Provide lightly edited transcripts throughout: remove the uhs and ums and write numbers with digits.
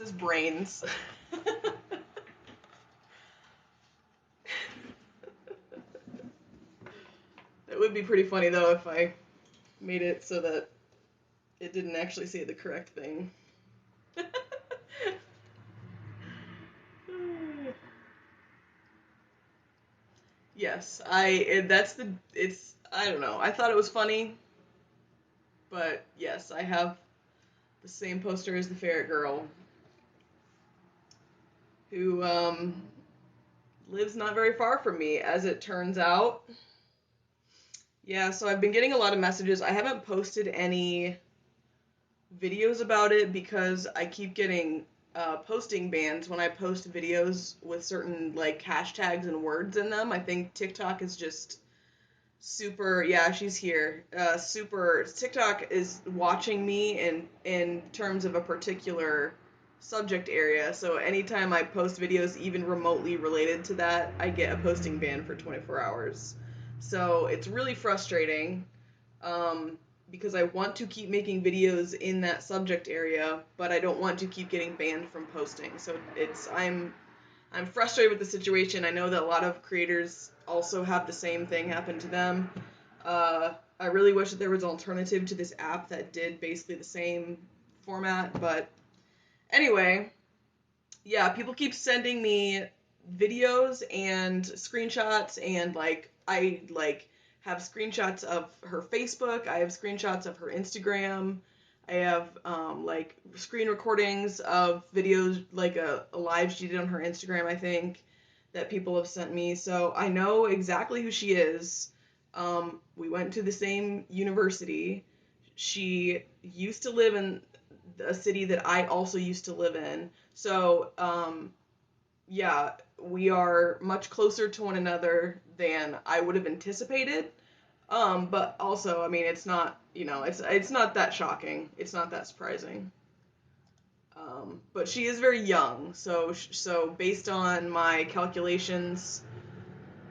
says brains. That would be pretty funny, though, if I made it so that it didn't actually say the correct thing. Yes, I don't know. I thought it was funny, but yes, I have the same poster as the ferret girl, who, lives not very far from me, as it turns out. Yeah, so I've been getting a lot of messages. I haven't posted any videos about it because I keep getting posting bans when I post videos with certain like hashtags and words in them. I think TikTok is just super, yeah, she's here. TikTok is watching me in terms of a particular subject area. So anytime I post videos even remotely related to that, I get a posting ban for 24 hours. So it's really frustrating. Because I want to keep making videos in that subject area, but I don't want to keep getting banned from posting. So I'm frustrated with the situation. I know that a lot of creators also have the same thing happen to them. I really wish that there was an alternative to this app that did basically the same format, but anyway, yeah, people keep sending me videos and screenshots, and I have screenshots of her Facebook, I have screenshots of her Instagram, I have screen recordings of videos, like a live she did on her Instagram, I think, that people have sent me. So I know exactly who she is. We went to the same university. She used to live in a city that I also used to live in. So, yeah, we are much closer to one another than I would have anticipated. But also, I mean, it's not, it's not that shocking. It's not that surprising. But she is very young, so based on my calculations,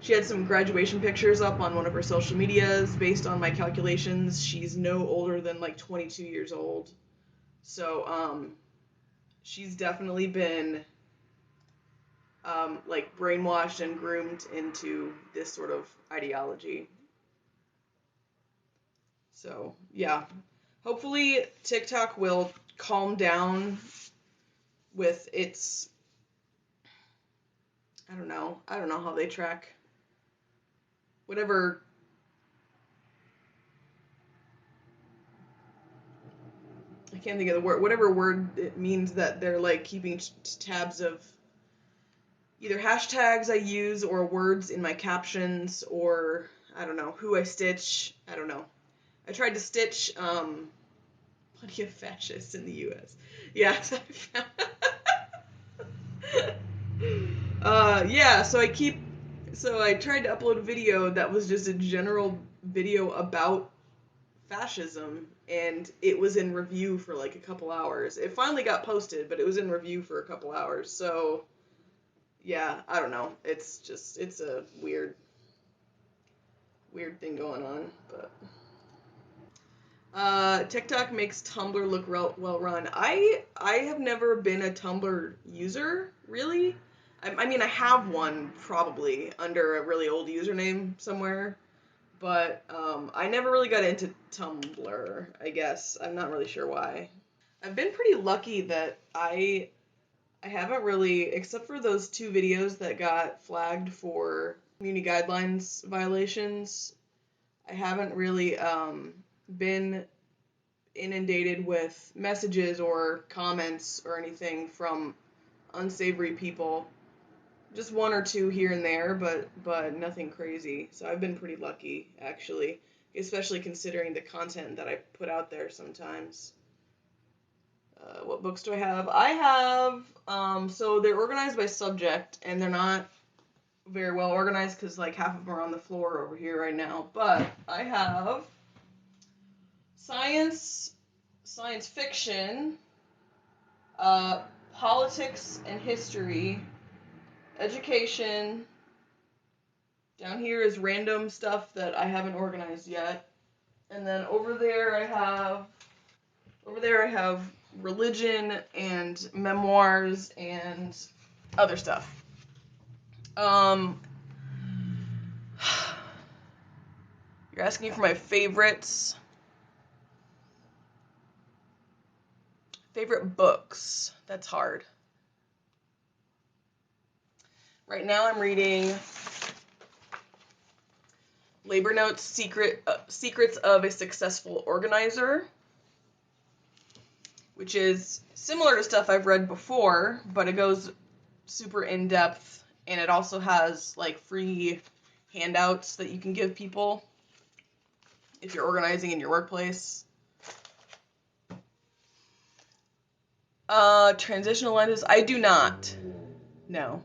she had some graduation pictures up on one of her social medias. Based on my calculations, she's no older than like 22 years old. So, she's definitely been like brainwashed and groomed into this sort of ideology. So, yeah. Hopefully TikTok will calm down with its, I don't know how they track whatever, I can't think of the word, whatever word it means that they're like keeping tabs of either hashtags I use or words in my captions, or I don't know, who I stitch. I don't know. I tried to stitch plenty of fascists in the U.S. Yeah. Yeah, so I tried to upload a video that was just a general video about fascism, and it was in review for like a couple hours. It finally got posted, but it was in review for a couple hours. So, yeah, I don't know. It's a weird thing going on, but TikTok makes Tumblr look well run. I have never been a Tumblr user, really. I mean, I have one probably under a really old username somewhere, but I never really got into Tumblr, I guess. I'm not really sure why. I've been pretty lucky that I haven't really, except for those two videos that got flagged for community guidelines violations, I haven't really been inundated with messages or comments or anything from unsavory people. Just one or two here and there, but nothing crazy. So I've been pretty lucky, actually, especially considering the content that I put out there sometimes. What books do I have? I have, so they're organized by subject, and they're not very well organized because like half of them are on the floor over here right now. But I have science fiction, politics and history, education. Down here is random stuff that I haven't organized yet. And then over there I have religion and memoirs and other stuff. You're asking for my favorites. Favorite books. That's hard. Right now I'm reading Labor Notes, Secrets of a Successful Organizer, which is similar to stuff I've read before, but it goes super in-depth, and it also has like free handouts that you can give people if you're organizing in your workplace. Transitional lenses, I do not. No.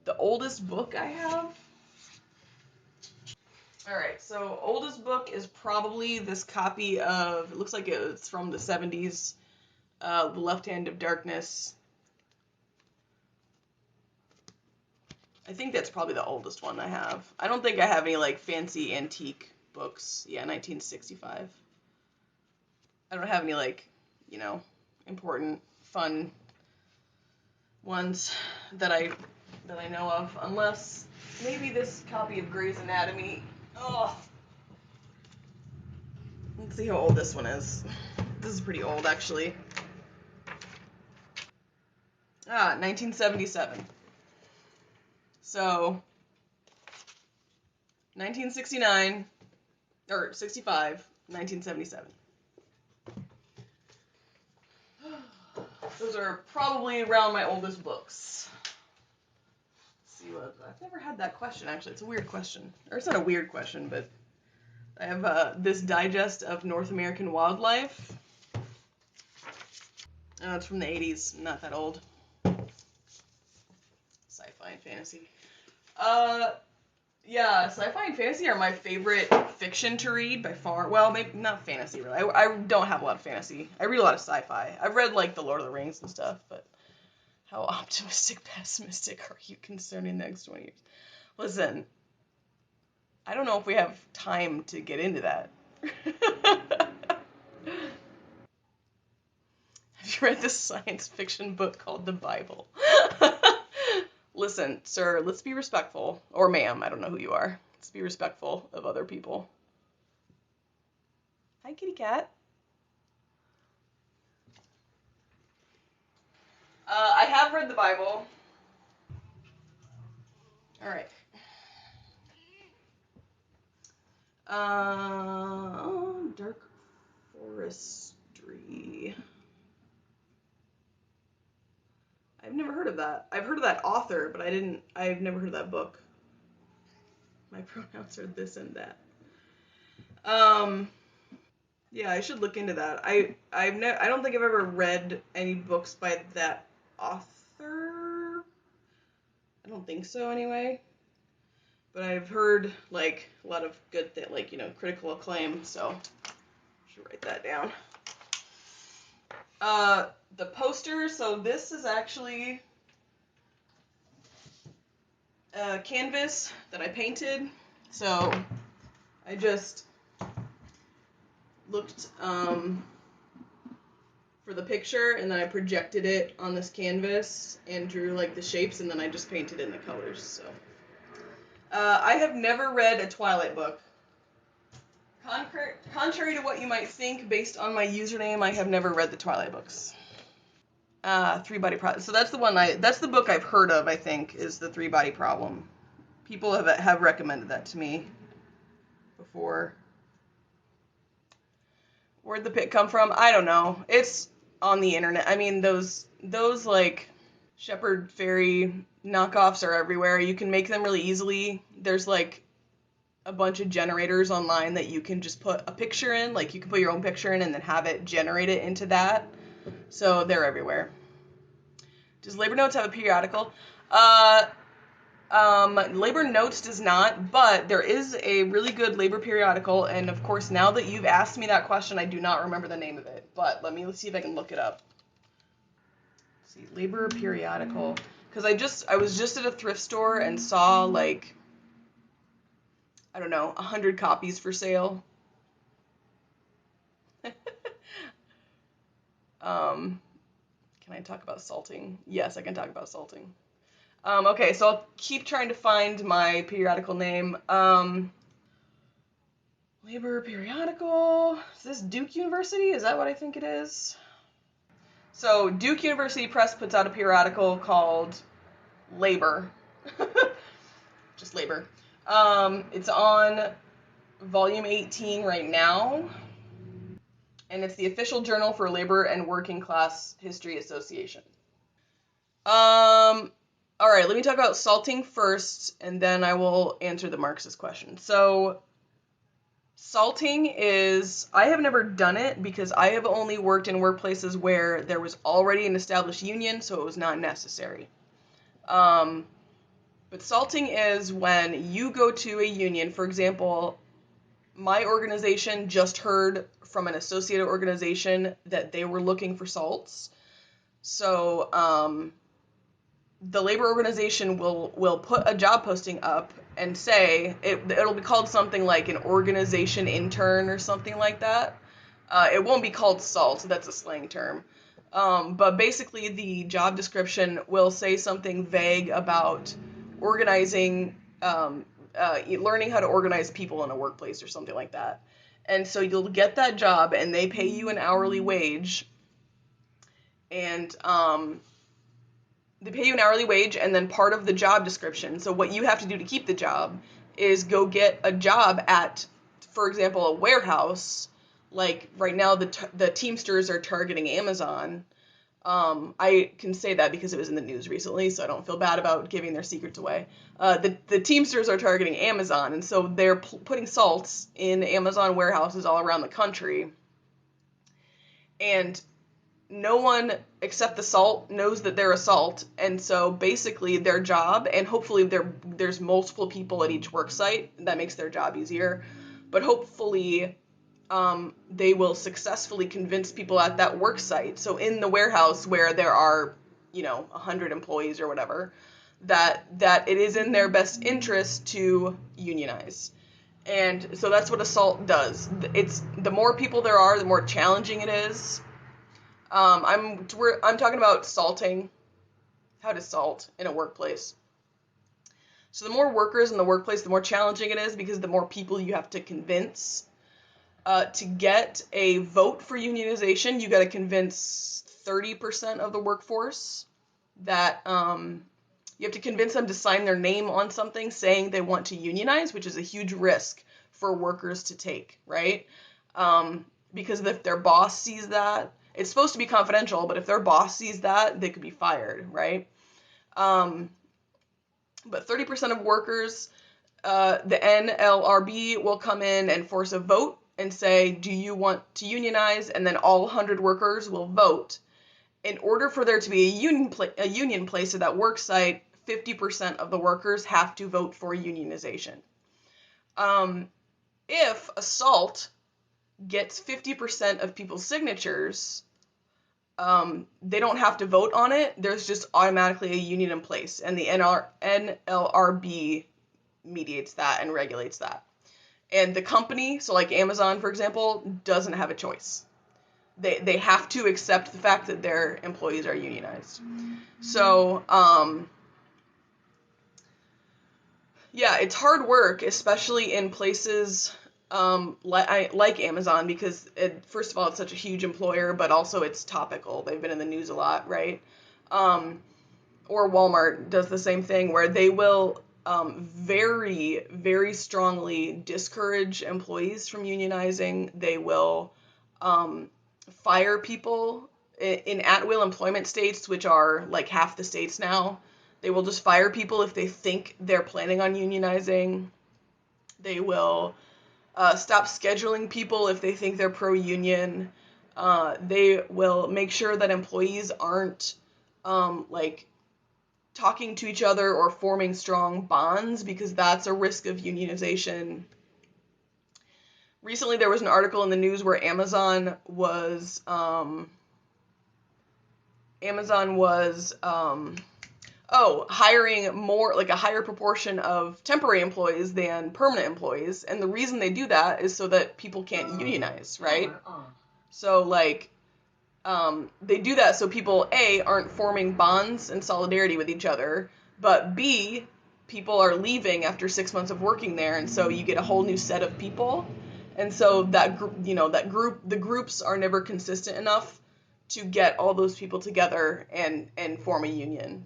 The oldest book I have? Alright, so oldest book is probably this copy of, it looks like it's from the 70s, The Left Hand of Darkness. I think that's probably the oldest one I have. I don't think I have any, like, fancy antique books. Yeah, 1965. I don't have any, like, you know, important, fun ones that I know of, unless maybe this copy of Grey's Anatomy. Oh, let's see how old this one is. This is pretty old, actually. 1977. So, 1969, or 65, 1977. Those are probably around my oldest books. Let's see what, I've never had that question, actually. It's a weird question. Or it's not a weird question, but I have this digest of North American wildlife. It's from the 80s, not that old. Sci-fi and fantasy. Yeah, sci-fi and fantasy are my favorite fiction to read by far. Well, maybe not fantasy, really. I don't have a lot of fantasy. I read a lot of sci-fi. I've read, like, The Lord of the Rings and stuff, but how optimistic, pessimistic are you concerning the next 20 years? Listen, I don't know if we have time to get into that. Have you read this science fiction book called The Bible? Listen, sir, let's be respectful. Or ma'am, I don't know who you are. Let's be respectful of other people. Hi, kitty cat. I have read the Bible. Alright. Dark Forestry. I've never heard of that. I've heard of that author, but I've never heard of that book. My pronouns are this and that. Yeah, I should look into that. I don't think I've ever read any books by that author. I don't think so, anyway. But I've heard, like, a lot of good like, you know, critical acclaim, so I should write that down. The poster, so this is actually a canvas that I painted. So I just looked for the picture, and then I projected it on this canvas and drew, like, the shapes, and then I just painted in the colors, so. I have never read a Twilight book. Contrary to what you might think, based on my username, I have never read the Twilight books. Three Body Problem. So that's the book I've heard of, I think, is the Three Body Problem. People have recommended that to me before. Where'd the pic come from? I don't know. It's on the internet. I mean, those like Shepherd Fairy knockoffs are everywhere. You can make them really easily. There's like a bunch of generators online that you can just put a picture in. Like, you can put your own picture in and then have it generate it into that. So they're everywhere. Does Labor Notes have a periodical? Labor Notes does not, but there is a really good labor periodical, and of course, now that you've asked me that question, I do not remember the name of it, but let's see if I can look it up. Let's see, labor periodical, because I was just at a thrift store and saw, like, I don't know, 100 copies for sale. Can I talk about salting? Yes, I can talk about salting. Okay, so I'll keep trying to find my periodical name. Labor periodical. Is this Duke University? Is that what I think it is? So Duke University Press puts out a periodical called Labor. Just Labor. It's on volume 18 right now, and it's the official journal for Labor and Working Class History Association. All right, let me talk about salting first, and then I will answer the Marxist question. So, salting is, I have never done it because I have only worked in workplaces where there was already an established union, so it was not necessary. But salting is when you go to a union. For example, my organization just heard from an associated organization that they were looking for salts. So, the labor organization will put a job posting up and say, it'll be called something like an organization intern or something like that. It won't be called SALT, that's a slang term. But basically the job description will say something vague about organizing, learning how to organize people in a workplace or something like that. And so you'll get that job and they pay you an hourly wage, and they pay you an hourly wage, and then part of the job description, so what you have to do to keep the job, is go get a job at, for example, a warehouse. Like right now, the Teamsters are targeting Amazon. I can say that because it was in the news recently, so I don't feel bad about giving their secrets away. The Teamsters are targeting Amazon, and so they're putting salts in Amazon warehouses all around the country. And no one except the salt knows that they're a salt, and so basically their job, and hopefully there's multiple people at each work site, that makes their job easier, but hopefully they will successfully convince people at that work site, so in the warehouse where there are 100 employees or whatever, that it is in their best interest to unionize. And so that's what a salt does. It's the more people there are, the more challenging it is. I'm talking about salting, how to salt in a workplace. So the more workers in the workplace, the more challenging it is, because the more people you have to convince. To get a vote for unionization, you got to convince 30% of the workforce that you have to convince them to sign their name on something saying they want to unionize, which is a huge risk for workers to take, right? Because if their boss sees that, it's supposed to be confidential, but if their boss sees that, they could be fired, right? But 30% of workers, the NLRB will come in and force a vote and say, do you want to unionize? And then all 100 workers will vote. In order for there to be a union place at that work site, 50% of the workers have to vote for unionization. If a SALT gets 50% of people's signatures, they don't have to vote on it. There's just automatically a union in place, and the NLRB mediates that and regulates that. And the company, so like Amazon, for example, doesn't have a choice. They have to accept the fact that their employees are unionized. So, yeah, it's hard work, especially in places like Amazon, because first of all, it's such a huge employer, but also it's topical. They've been in the news a lot, right? Or Walmart does the same thing, where they will very, very strongly discourage employees from unionizing. They will fire people in at-will employment states, which are like half the states now. They will just fire people if they think they're planning on unionizing. They will stop scheduling people if they think they're pro-union. They will make sure that employees aren't talking to each other or forming strong bonds, because that's a risk of unionization. Recently, there was an article in the news where Amazon was hiring more, like a higher proportion of temporary employees than permanent employees, and the reason they do that is so that people can't unionize, right? So, like, they do that so people, A, aren't forming bonds and solidarity with each other, but B, people are leaving after 6 months of working there, and so you get a whole new set of people. And so the groups are never consistent enough to get all those people together and form a union.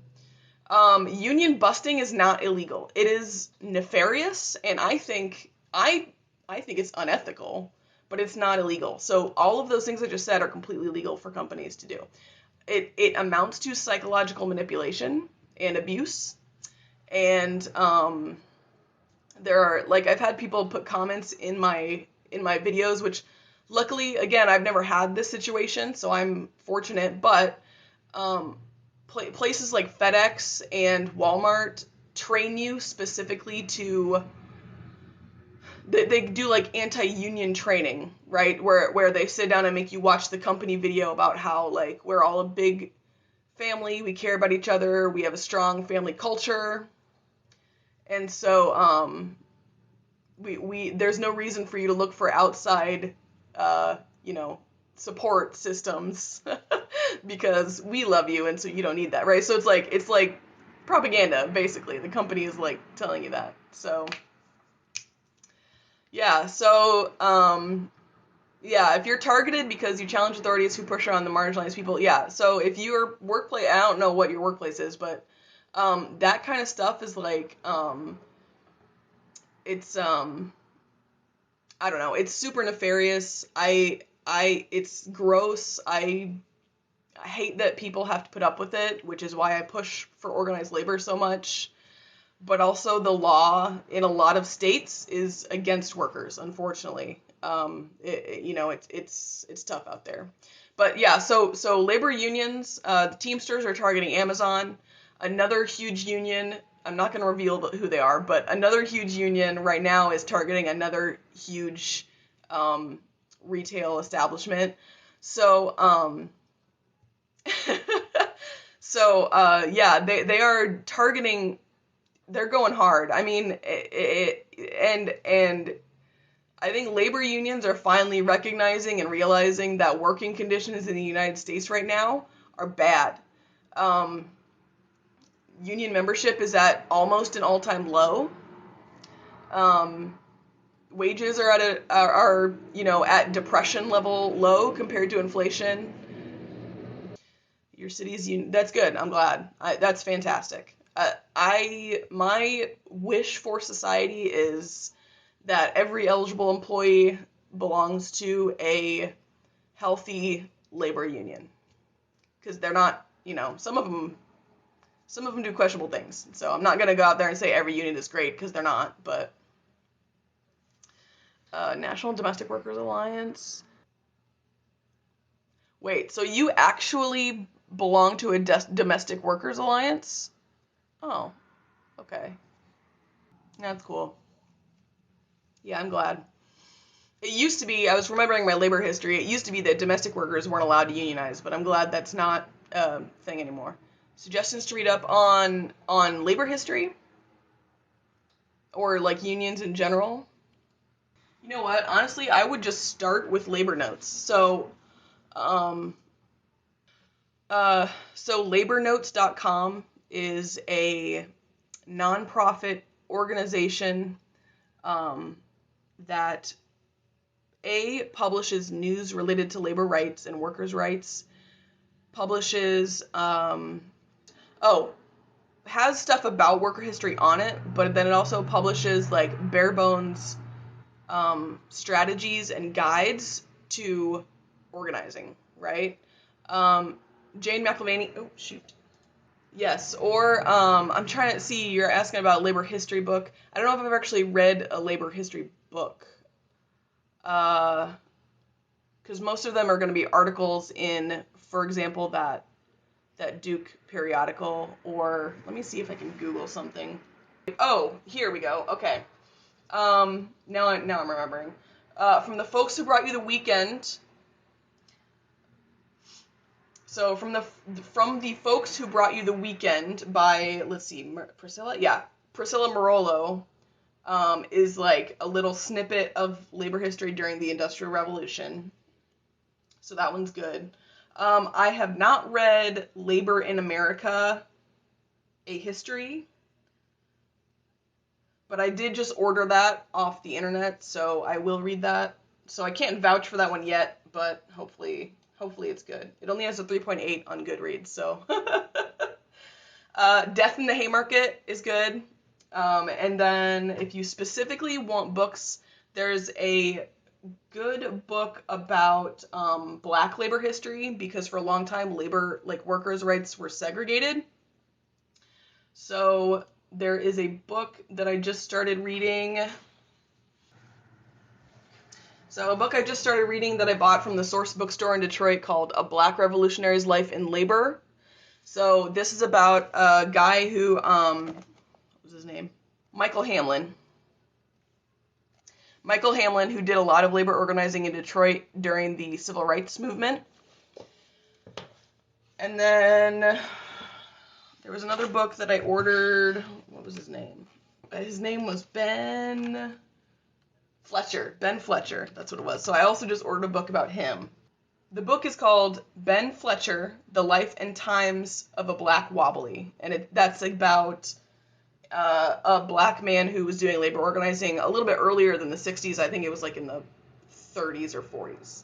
Union busting is not illegal. It is nefarious, and I think it's unethical, but it's not illegal. So all of those things I just said are completely legal for companies to do. It amounts to psychological manipulation and abuse, and there are, like, I've had people put comments in my videos, which luckily, again, I've never had this situation, so I'm fortunate, but places like FedEx and Walmart train you specifically to, they do like anti-union training, right? Where they sit down and make you watch the company video about how, like, we're all a big family, we care about each other, we have a strong family culture. And so we there's no reason for you to look for outside support systems because we love you, and so you don't need that, right? So it's like propaganda, basically. The company is like telling you that. So yeah, so yeah, if you're targeted because you challenge authorities who push on the marginalized people, yeah. So if your workplace, I don't know what your workplace is, but that kind of stuff is like it's I don't know, it's super nefarious. It's gross. I hate that people have to put up with it, which is why I push for organized labor so much. But also the law in a lot of states is against workers, unfortunately. It's tough out there. But yeah, so labor unions, the Teamsters are targeting Amazon. Another huge union, I'm not going to reveal who they are, but another huge union right now is targeting another huge retail establishment. So yeah, they are targeting. They're going hard. I mean, and I think labor unions are finally recognizing and realizing that working conditions in the United States right now are bad. Union membership is at almost an all-time low. Wages are at depression level low compared to inflation. Your city's union. That's good. I'm glad. That's fantastic. My wish for society is that every eligible employee belongs to a healthy labor union, because they're not, some of them do questionable things. So I'm not going to go out there and say every union is great, because they're not. But National Domestic Workers Alliance. Wait, so you actually belong to a Domestic Workers Alliance? Oh, okay. That's cool. Yeah, I'm glad. It used to be, I was remembering my labor history, it used to be that domestic workers weren't allowed to unionize, but I'm glad that's not a thing anymore. Suggestions to read up on labor history? Or, like, unions in general? You know what? Honestly, I would just start with labor notes. So labornotes.com is a nonprofit organization that publishes news related to labor rights and workers' rights, publishes has stuff about worker history on it, but then it also publishes like bare bones strategies and guides to organizing, right? Jane McIlvaney. Oh shoot. Yes, or I'm trying to see. You're asking about a labor history book. I don't know if I've actually read a labor history book. Because most of them are going to be articles in, for example, that Duke periodical, or let me see if I can Google something. Oh, here we go. Okay. Now I'm remembering. From the folks who brought you the weekend. So from the folks who brought you the weekend by, let's see, Priscilla. Yeah, Priscilla Murolo. Is like a little snippet of labor history during the Industrial Revolution. So that one's good. I have not read Labor in America, A History, but I did just order that off the internet, so I will read that. So I can't vouch for that one yet, but hopefully it's good. It only has a 3.8 on Goodreads, so. Death in the Haymarket is good. And then if you specifically want books, there's a good book about black labor history, because for a long time workers' rights were segregated. So there is a book that I just started reading. So a book I just started reading that I bought from the Source bookstore in Detroit called A Black Revolutionary's Life in Labor. So this is about a guy who, what was his name? Michael Hamlin. Michael Hamlin, who did a lot of labor organizing in Detroit during the Civil Rights Movement. And then there was another book that I ordered. What was his name? His name was Ben Fletcher. Ben Fletcher, that's what it was. So I also just ordered a book about him. The book is called Ben Fletcher, The Life and Times of a Black Wobbly. And that's about a black man who was doing labor organizing a little bit earlier than the 60s. I think it was like in the 30s or 40s.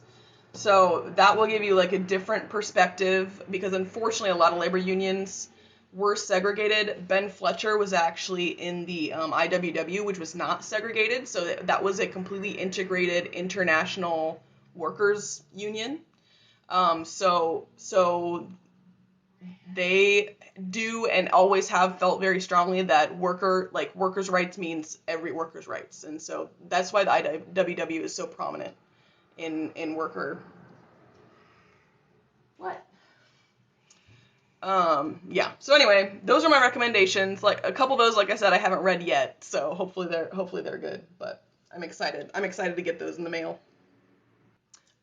So that will give you like a different perspective, because unfortunately a lot of labor unions were segregated. Ben Fletcher was actually in the IWW, which was not segregated. So that was a completely integrated international workers union. So they do and always have felt very strongly that workers' rights means every worker's rights. And so that's why the IWW is so prominent in worker. What? Yeah. So anyway, those are my recommendations. Like a couple of those, like I said, I haven't read yet, so hopefully they're good. But I'm excited. I'm excited to get those in the mail.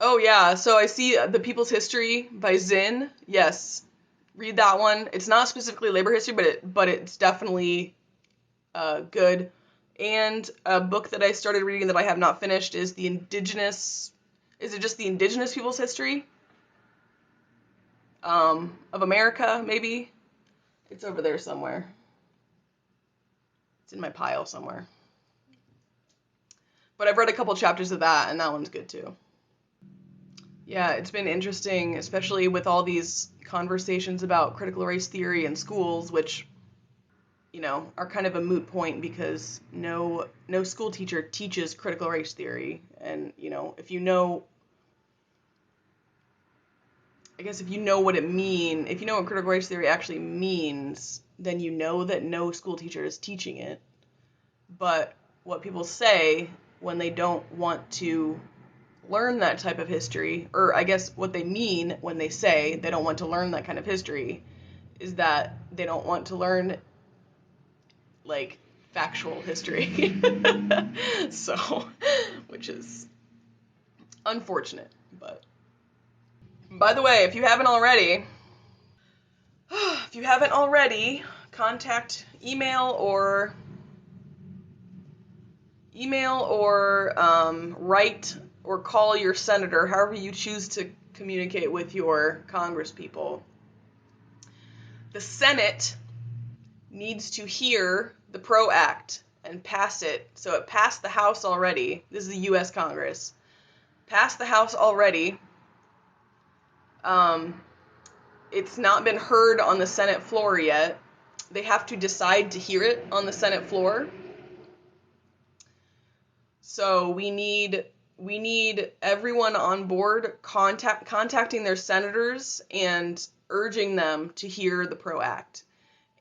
Oh yeah, so I see The People's History by Zinn. Yes, read that one. It's not specifically labor history, but it's definitely good. And a book that I started reading that I have not finished is the Indigenous. Is it just the Indigenous People's History of America? Maybe it's over there somewhere. It's in my pile somewhere. But I've read a couple chapters of that, and that one's good too. Yeah, it's been interesting, especially with all these conversations about critical race theory in schools, which, are kind of a moot point because no school teacher teaches critical race theory. And, if you know what if you know what critical race theory actually means, then you know that no school teacher is teaching it. But what people say when they don't want to learn that type of history, or I guess what they mean when they say they don't want to learn that kind of history, is that they don't want to learn like factual history. So, which is unfortunate. But by the way, if you haven't already, contact email or write or call your senator, however you choose to communicate with your congresspeople. The Senate needs to hear the PRO Act and pass it. So it passed the House already. This is the U.S. Congress. Passed the House already. It's not been heard on the Senate floor yet. They have to decide to hear it on the Senate floor. So we need everyone on board contacting their senators and urging them to hear the PRO Act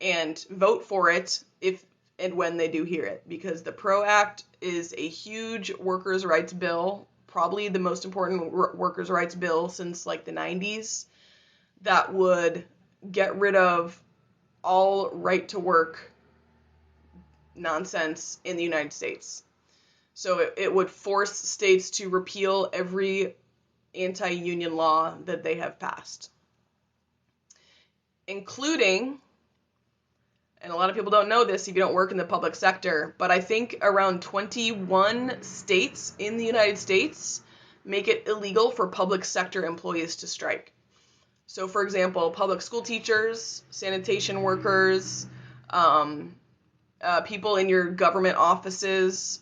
and vote for it if and when they do hear it, because the PRO Act is a huge workers' rights bill, probably the most important workers' rights bill since like the 90s, that would get rid of all right to work nonsense in the United States. So it would force states to repeal every anti-union law that they have passed, including, and a lot of people don't know this if you don't work in the public sector, but I think around 21 states in the United States make it illegal for public sector employees to strike. So, for example, public school teachers, sanitation workers, people in your government offices.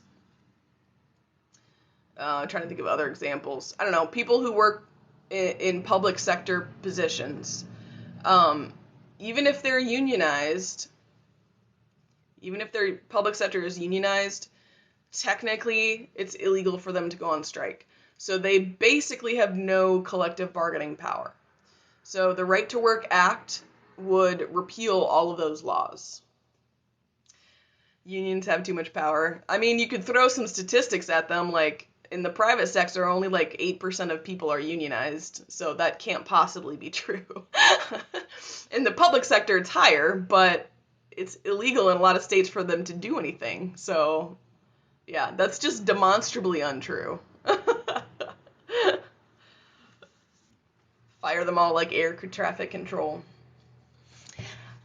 I'm trying to think of other examples. I don't know, people who work in public sector positions. Even if they're unionized, even if their public sector is unionized, technically it's illegal for them to go on strike. So they basically have no collective bargaining power. So the Right to Work Act would repeal all of those laws. Unions have too much power. I mean, you could throw some statistics at them, like in the private sector, only like 8% of people are unionized, so that can't possibly be true. In the public sector, it's higher, but it's illegal in a lot of states for them to do anything. So, yeah, that's just demonstrably untrue. Fire them all like air traffic control.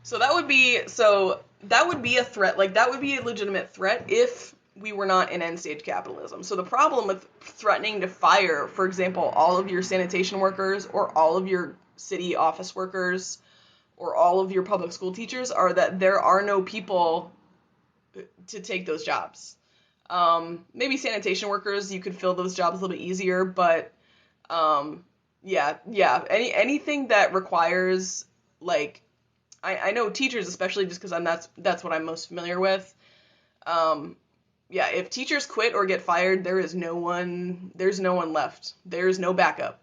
So that would be a threat. Like, that would be a legitimate threat if we were not in end-stage capitalism. So the problem with threatening to fire, for example, all of your sanitation workers or all of your city office workers or all of your public school teachers are that there are no people to take those jobs. Maybe sanitation workers, you could fill those jobs a little bit easier, but anything that requires, like, I know teachers, especially just because that's what I'm most familiar with. If teachers quit or get fired, there's no one left. There's no backup.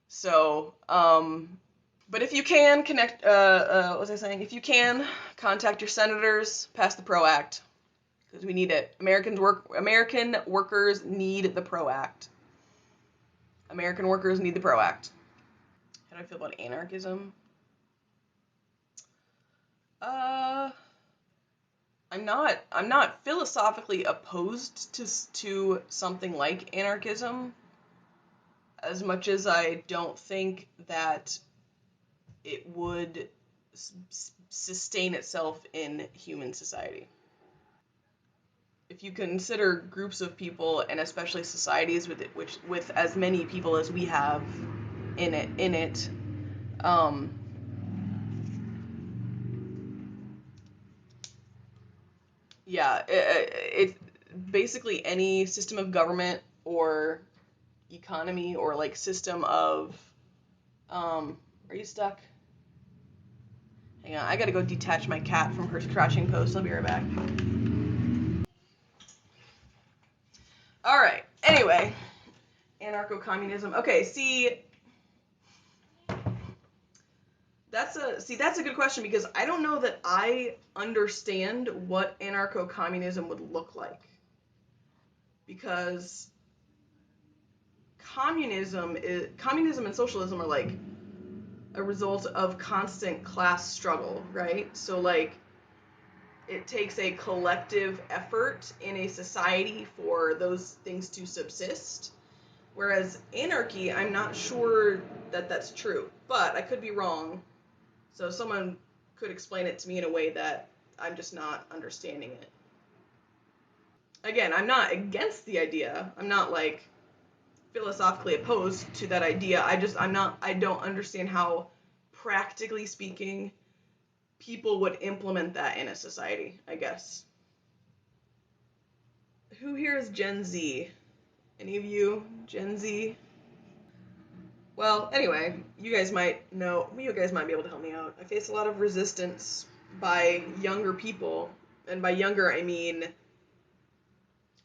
So, but if you can what was I saying? If you can, contact your senators, pass the PRO Act, because we need it. American workers need the PRO Act. American workers need the PRO Act. How do I feel about anarchism? I'm not philosophically opposed to something like anarchism, as much as I don't think that it would sustain itself in human society. If you consider groups of people, and especially societies with as many people as we have in it, it basically any system of government or economy or like system of are you stuck? Hang on, I gotta go detach my cat from her crouching post. I'll be right back. Alright, anyway, anarcho-communism. Okay, that's a good question, because I don't know that I understand what anarcho-communism would look like. Because communism and socialism are like a result of constant class struggle, right? So like it takes a collective effort in a society for those things to subsist. Whereas anarchy, I'm not sure that that's true, but I could be wrong. So someone could explain it to me in a way that I'm just not understanding it. Again, I'm not against the idea. I'm not like philosophically opposed to that idea. I don't understand how, practically speaking, people would implement that in a society, I guess. Who here is Gen Z? Any of you Gen Z? Well, anyway, you guys might be able to help me out. I face a lot of resistance by younger people, and by younger I mean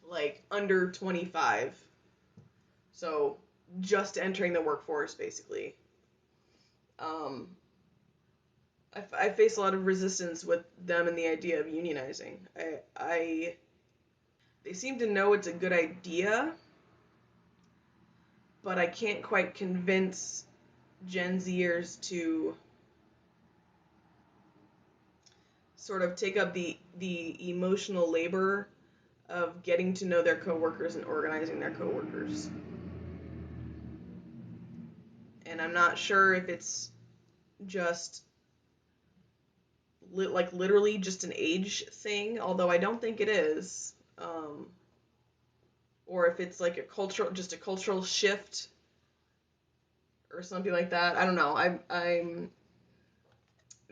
like under 25. So just entering the workforce, basically. I face a lot of resistance with them and the idea of unionizing. They seem to know it's a good idea, but I can't quite convince Gen Zers to sort of take up the emotional labor of getting to know their coworkers and organizing their coworkers. And I'm not sure if it's just literally just an age thing, although I don't think it is. or if it's like just a cultural shift or something like that. I don't know. I'm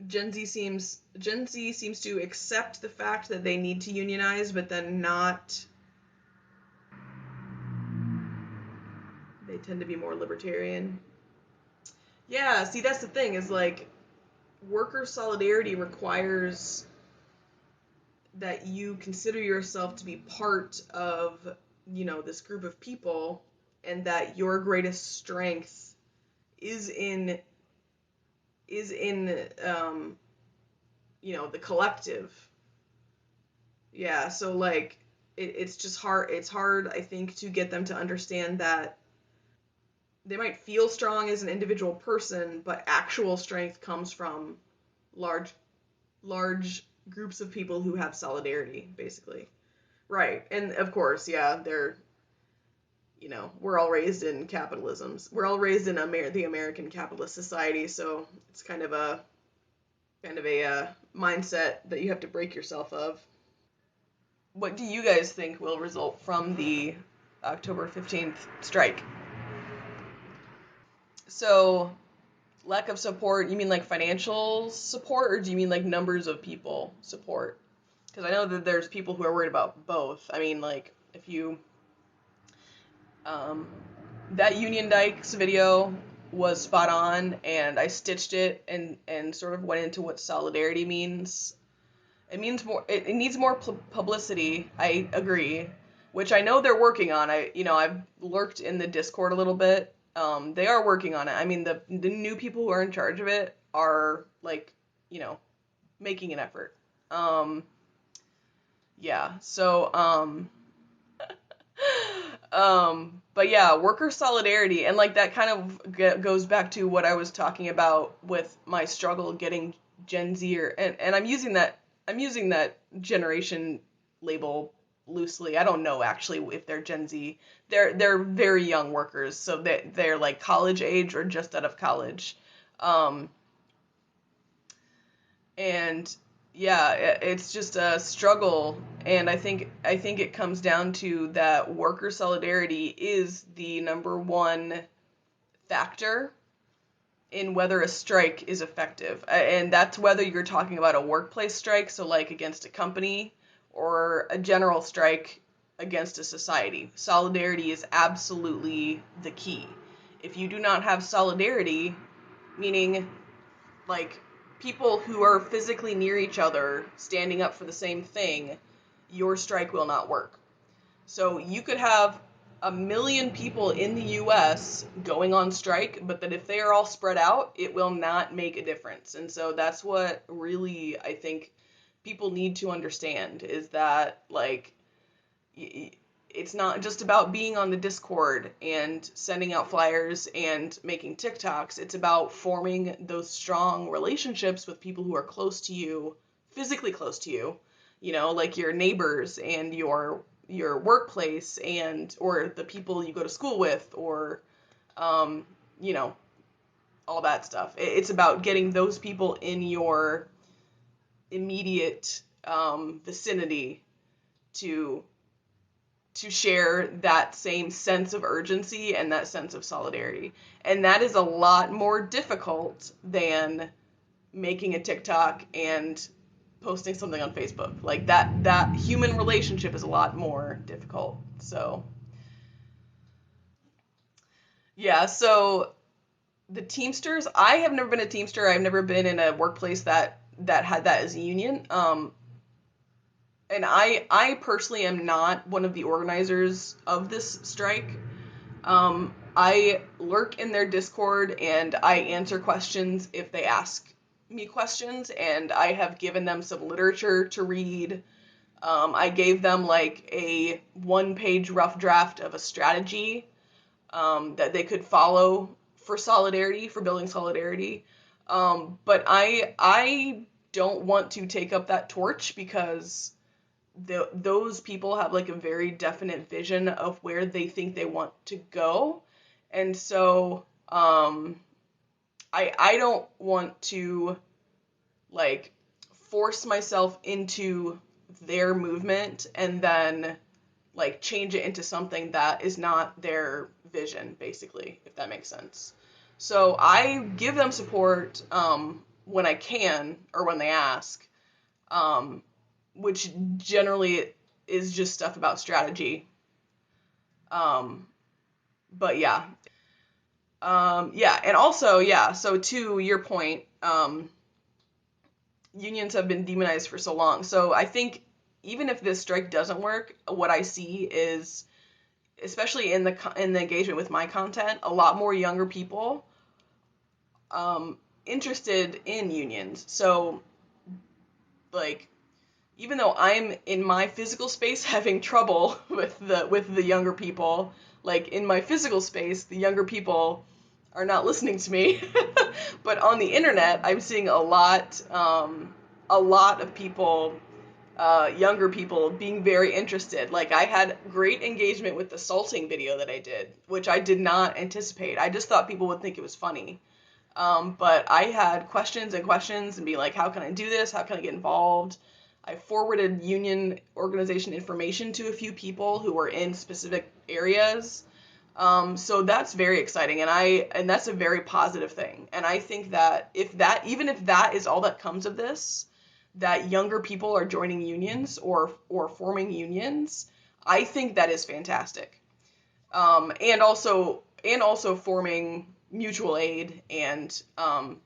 Gen Z seems to accept the fact that they need to unionize, but then not. They tend to be more libertarian. Yeah, see, that's the thing, is like worker solidarity requires that you consider yourself to be part of, this group of people, and that your greatest strength is in is in the collective. Yeah, so like it's just hard. It's hard, I think, to get them to understand that they might feel strong as an individual person, but actual strength comes from large large groups of people who have solidarity, basically. Right. And of course, yeah, we're all raised in capitalism. We're all raised in the American capitalist society, so it's kind of a mindset that you have to break yourself of. What do you guys think will result from the October 15th strike? So, lack of support, you mean like financial support, or do you mean like numbers of people support? Because I know that there's people who are worried about both. I mean, like, if you, um, that Union Dykes video was spot on, and I stitched it and sort of went into what solidarity means. It means more. It needs more publicity. I agree, which I know they're working on. I've lurked in the Discord a little bit. They are working on it. I mean, the new people who are in charge of it are like, making an effort. Yeah. So, but yeah, worker solidarity, and like that kind of goes back to what I was talking about with my struggle getting Gen Z, and I'm using that generation label loosely. I don't know actually if they're Gen Z. They're very young workers, so they're like college age or just out of college. Um, and yeah, it's just a struggle, and I think it comes down to that worker solidarity is the number one factor in whether a strike is effective. And that's whether you're talking about a workplace strike, so like against a company, or a general strike against a society. Solidarity is absolutely the key. If you do not have solidarity, meaning like people who are physically near each other standing up for the same thing, your strike will not work. So you could have a million people in the US going on strike, but that if they are all spread out, it will not make a difference. And so that's what really I think people need to understand, is that like it's not just about being on the Discord and sending out flyers and making TikToks. It's about forming those strong relationships with people who are close to you, physically close to you, like your neighbors and your workplace, and or the people you go to school with, or um, you know, all that stuff. It's about getting those people in your immediate vicinity to share that same sense of urgency and that sense of solidarity. And that is a lot more difficult than making a TikTok and posting something on Facebook. Like that human relationship is a lot more difficult. So, yeah, so the Teamsters, I have never been a Teamster. I've never been in a workplace that had that as a union. And I personally am not one of the organizers of this strike. I lurk in their Discord and I answer questions if they ask me questions, and I have given them some literature to read. I gave them like a 1-page rough draft of a strategy that they could follow for building solidarity. But I don't want to take up that torch, because those people have like a very definite vision of where they think they want to go, and so I don't want to like force myself into their movement and then like change it into something that is not their vision, basically, if that makes sense. So I give them support when I can or when they ask, which generally is just stuff about strategy. But yeah. Yeah, and also, yeah, so to your point, unions have been demonized for so long. So I think even if this strike doesn't work, what I see is, especially in the engagement with my content, a lot more younger people interested in unions. So like, even though I'm in my physical space having trouble with the younger people, like in my physical space, the younger people are not listening to me. But on the internet, I'm seeing a lot of people, younger people, being very interested. Like, I had great engagement with the salting video that I did, which I did not anticipate. I just thought people would think it was funny. But I had questions and questions and be like, how can I do this? How can I get involved? I forwarded union organization information to a few people who were in specific areas. So that's very exciting, and that's a very positive thing. And I think that even if that is all that comes of this, that younger people are joining unions or forming unions, I think that is fantastic. And also forming mutual aid and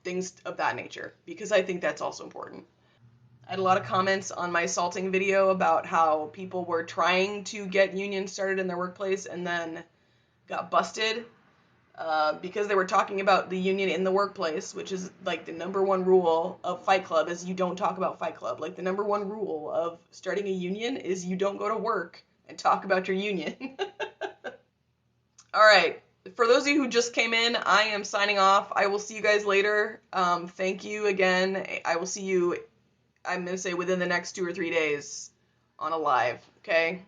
things of that nature, because I think that's also important. I had a lot of comments on my salting video about how people were trying to get unions started in their workplace and then got busted because they were talking about the union in the workplace, which is like the number one rule of Fight Club is you don't talk about Fight Club. Like, the number one rule of starting a union is you don't go to work and talk about your union. All right. For those of you who just came in, I am signing off. I will see you guys later. Thank you again. I will see you, I'm going to say, within the next 2 or 3 days on a live. Okay?